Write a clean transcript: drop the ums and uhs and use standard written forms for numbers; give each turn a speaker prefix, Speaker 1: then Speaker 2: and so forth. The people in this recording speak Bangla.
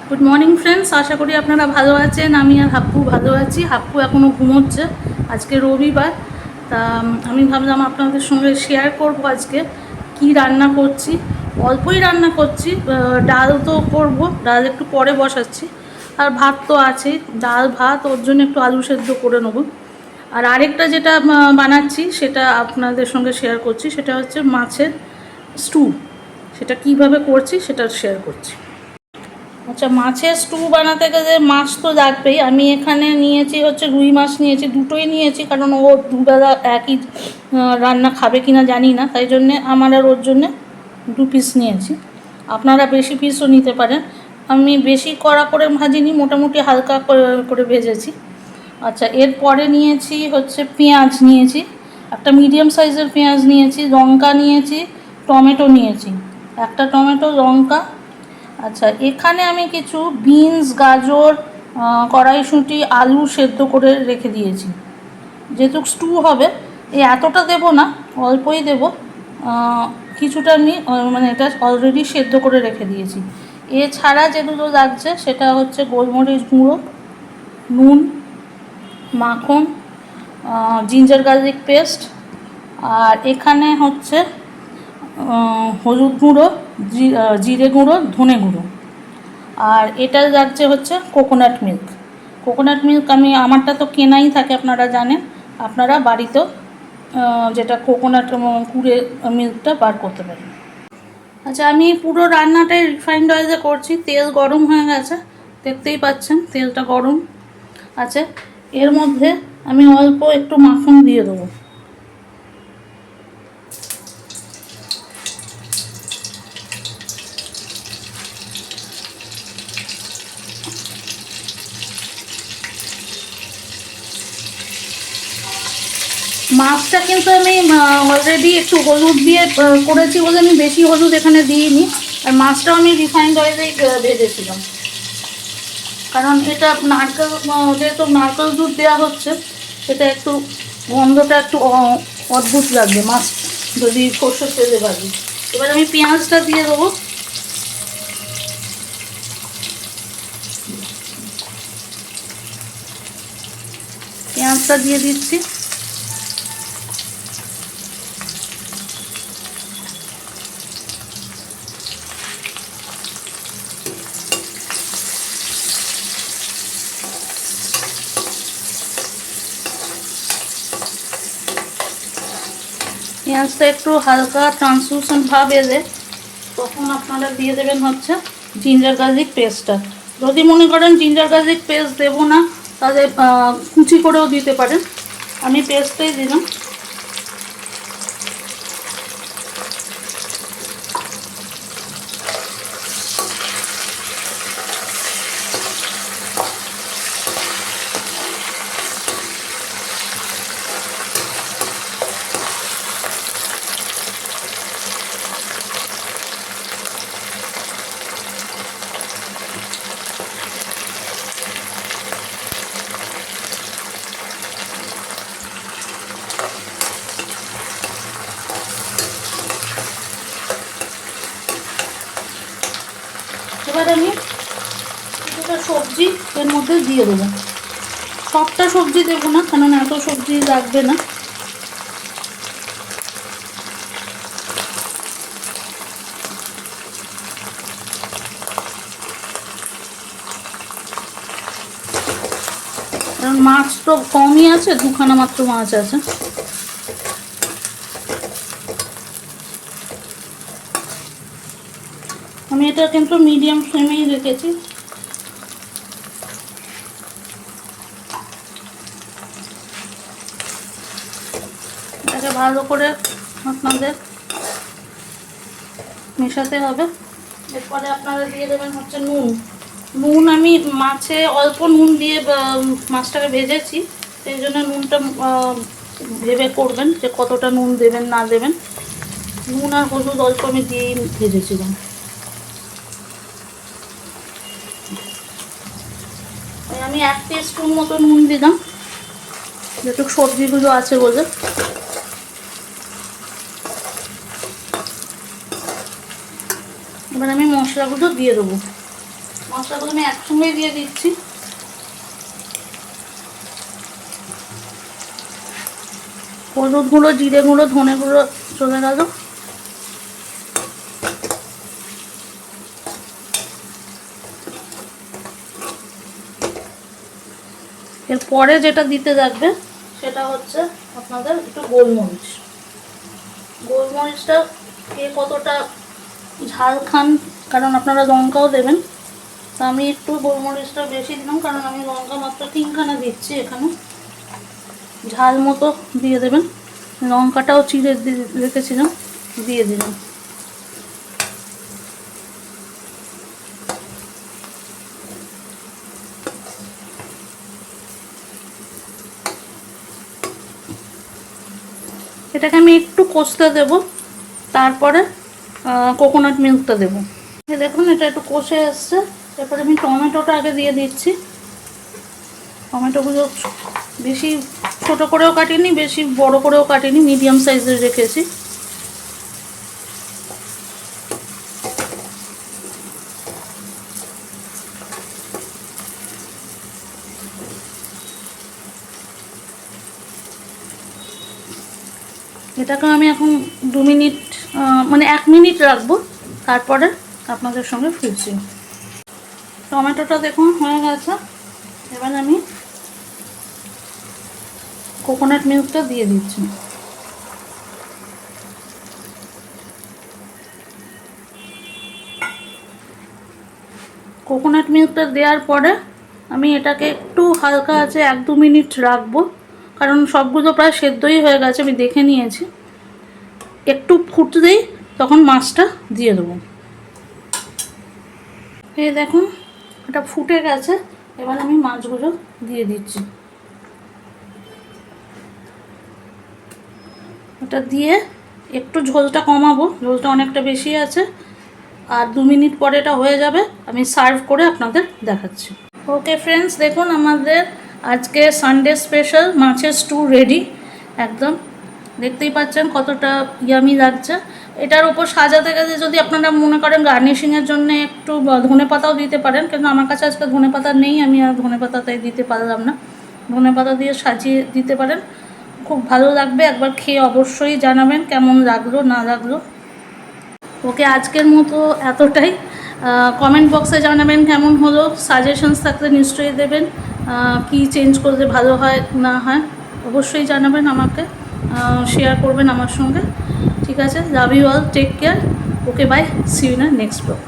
Speaker 1: গুড মর্নিং ফ্রেন্ডস, আশা করি আপনারা ভালো আছেন। আমি আর হাপ্পু ভালো আছি। হাপ্পু এখনও ঘুমোচ্ছে, আজকে রবিবার। তা আমি ভাবলাম আপনাদের সঙ্গে শেয়ার করব আজকে কি রান্না করছি। অল্পই রান্না করছি, ডাল তো করব, ডাল একটু পরে বসাচ্ছি, আর ভাত তো আছেই, ডাল ভাত, ওর জন্য একটু আলু সেদ্ধ করে নেব। আর আরেকটা যেটা বানাচ্ছি সেটা আপনাদের সঙ্গে শেয়ার করছি, সেটা হচ্ছে মাছের স্টু। সেটা কিভাবে করছি সেটা শেয়ার করছি। আচ্ছা, মাছের স্টু বানাতে গেলে মাছ তো লাগবেই। আমি এখানে নিয়েছি হচ্ছে রুই মাছ নিয়েছি, দুটোই নিয়েছি, কারণ ও দুবেলা একই রান্না খাবে কি না জানি না, তাই জন্যে আমার আর ওর জন্যে 2 পিস নিয়েছি। আপনারা বেশি পিসও নিতে পারেন। আমি বেশি কড়া করে ভাজিনি, মোটামুটি হালকা করে ভেজেছি। আচ্ছা, এরপরে নিয়েছি হচ্ছে পেঁয়াজ নিয়েছি, একটা মিডিয়াম সাইজের পেঁয়াজ নিয়েছি, লঙ্কা নিয়েছি, টমেটো নিয়েছি, একটা টমেটো, লঙ্কা। আচ্ছা, এখানে আমি কিছু বিনস, গাজর, কড়াইশুঁটি, আলু সেদ্ধ করে রেখে দিয়েছি। যেহেতু স্টু হবে, এই এতটা দেব না, অল্পই দেব। কিছুটা আমি মানে এটা অলরেডি সেদ্ধ করে রেখে দিয়েছি। এছাড়া যেগুলো লাগছে সেটা হচ্ছে গোলমরিচ গুঁড়ো, নুন, মাখন, জিঞ্জার গার্লিক পেস্ট, আর এখানে হচ্ছে হলুদ গুঁড়ো, জিরে গুঁড়ো, ধনে গুঁড়ো। আর এটা যাচ্ছে হচ্ছে কোকোনাট মিল্ক। কোকোনাট মিল্ক আমি আমারটা তো কেনাই থাকে, আপনারা জানেন। আপনারা বাড়িতেও যেটা কোকোনাট কুড়ে মিল্কটা বার করতে পারেন। আচ্ছা, আমি পুরো রান্নাটাই রিফাইন্ড অয়েলে করছি। তেল গরম হয়ে গেছে, দেখতেই পাচ্ছেন তেলটা গরম আছে। এর মধ্যে আমি অল্প একটু মাখন দিয়ে দেবো। মাছটা কিন্তু আমি অলরেডি একটু হলুদ দিয়ে করেছি বলে আমি বেশি হলুদ এখানে দিইনি। আর মাছটাও আমি রিফাইন্ড অয়েলেই ভেজেছিলাম, কারণ এটা নারকেল, যেহেতু নারকেল দুধ দেওয়া হচ্ছে, সেটা একটু গন্ধটা একটু অদ্ভুত লাগবে মাছ যদি সর্ষের তেলে ভাজি। এবার আমি পেঁয়াজটা দিয়ে দেবো। পেঁয়াজটা দিয়ে দিচ্ছি। পেঁয়াজটা একটু হালকা ট্রান্সলুসেন্ট ভাব এলে তখন আপনারা দিয়ে দেবেন হচ্ছে জিঞ্জার গার্লিক পেস্টটা। যদি মনে করেন জিঞ্জার গার্লিক পেস্ট দেবো না, তাহলে কুচি করেও দিতে পারেন। আমি পেস্টটাই দিলাম। এবার আমি কিছুটা সবজি এর মধ্যে দিয়ে দেবো। সবটা সবজি দেবো না, কারণ এত সবজি লাগবে না। কারণ মাছ তো কমই আছে, 2খানা মাত্র মাছ আছে। আমি এটা কিন্তু মিডিয়াম ফ্লেমেই রেখেছি। এটাকে ভালো করে আপনাদের মেশাতে হবে। এরপরে আপনারা দিয়ে দেবেন হচ্ছে নুন। নুন আমি মাছে অল্প নুন দিয়ে মাছটাকে ভেজেছি, সেই জন্য নুনটা ভেবে করবেন যে কতটা নুন দেবেন না দেবেন। নুন আর হলুদ অল্প আমি দিয়েই ভেজেছিলাম। আমি 1 টিস্পুন মতো নুন দিলাম, যেটু সবজিগুলো আছে বলে। এবার আমি মশলাগুলো দিয়ে দেবো। মশলাগুলো আমি একসঙ্গেই দিয়ে দিচ্ছি। হলুদ গুঁড়ো, জিরে গুঁড়ো, ধনে গুঁড়ো চলে গেল। এরপরে যেটা দিতে লাগবে সেটা হচ্ছে আপনাদের একটু গোলমরিচ। গোলমরিচটা কে কতটা ঝাল খান, কারণ আপনারা লঙ্কাও দেবেন, তো আমি একটু গোলমরিচটা বেশি দিলাম, কারণ আমি লঙ্কা মাত্র 3খানা দিচ্ছি এখানে। ঝাল মতো দিয়ে দেবেন। লঙ্কাটাও চিড়ে রেখেছিলাম, দিয়ে দিলাম। এটাকে আমি একটু কষতে দেব, তারপরে কোকোনাট মিল্কটা দেবো। দেখুন এটা একটু কষে এসছে। এরপরে আমি টমেটোটা আগে দিয়ে দিচ্ছি। টমেটোগুলো বেশি ছোট করেও কাটিনি, বেশি বড় করেও কাটিনি, মিডিয়াম সাইজের রেখেছি। এটাকে আমি এখন 2 মিনিট মানে 1 মিনিট রাখবো, তারপরে আপনাদের সঙ্গে ফিরছি। টমেটোটা দেখুন হয়ে গেছে। এবার আমি কোকোনাট মিল্কটা দিয়ে দিচ্ছি। কোকোনাট মিল্কটা দেওয়ার পরে আমি এটাকে একটু হালকা আছে 1-2 মিনিট রাখবো, কারণ সবগুলো প্রায় সেদ্ধই হয়ে গেছে, আমি দেখে নিয়েছি। একটু ফুটলেই তখন মাছটা দিয়ে দেবো। এই দেখুন এটা ফুটে গেছে। এবার আমি মাছগুলো দিয়ে দিচ্ছি। এটা দিয়ে একটু ঝোলটা কমাবো, ঝোলটা অনেকটা বেশি আছে। আর 2 মিনিট পরে এটা হয়ে যাবে, আমি সার্ভ করে আপনাদের দেখাচ্ছি। ওকে ফ্রেন্ডস, দেখুন আমাদের আজকে সানডে স্পেশাল মাছের স্টু রেডি। একদম দেখতেই পাচ্ছেন কতটা ইয়ামি লাগছে। এটার উপর সাজাতে গেলে যদি আপনারা মনে করেন গার্নিশিংয়ের জন্য একটু ধনেপাতাও দিতে পারেন, কিন্তু আমার কাছে আজকে ধনেপাতা নেই, আমি আর ধনেপাতা তাই দিতে পারলাম না। ধনেপাতা দিয়ে সাজিয়ে দিতে পারেন, খুব ভালো লাগবে। একবার খেয়ে অবশ্যই জানাবেন কেমন লাগলো না লাগলো। ওকে আজকের মতো এতটাই। কমেন্ট বক্সে জানাবেন কেমন হলো, সাজেশনস থাকলে নিশ্চয়ই দেবেন, কি চেঞ্জ করলে ভালো হয় না হয় অবশ্যই জানাবেন আমাকে, শেয়ার করবেন আমার সঙ্গে। ঠিক আছে, love you all, take care. Okay bye, see you in next blog.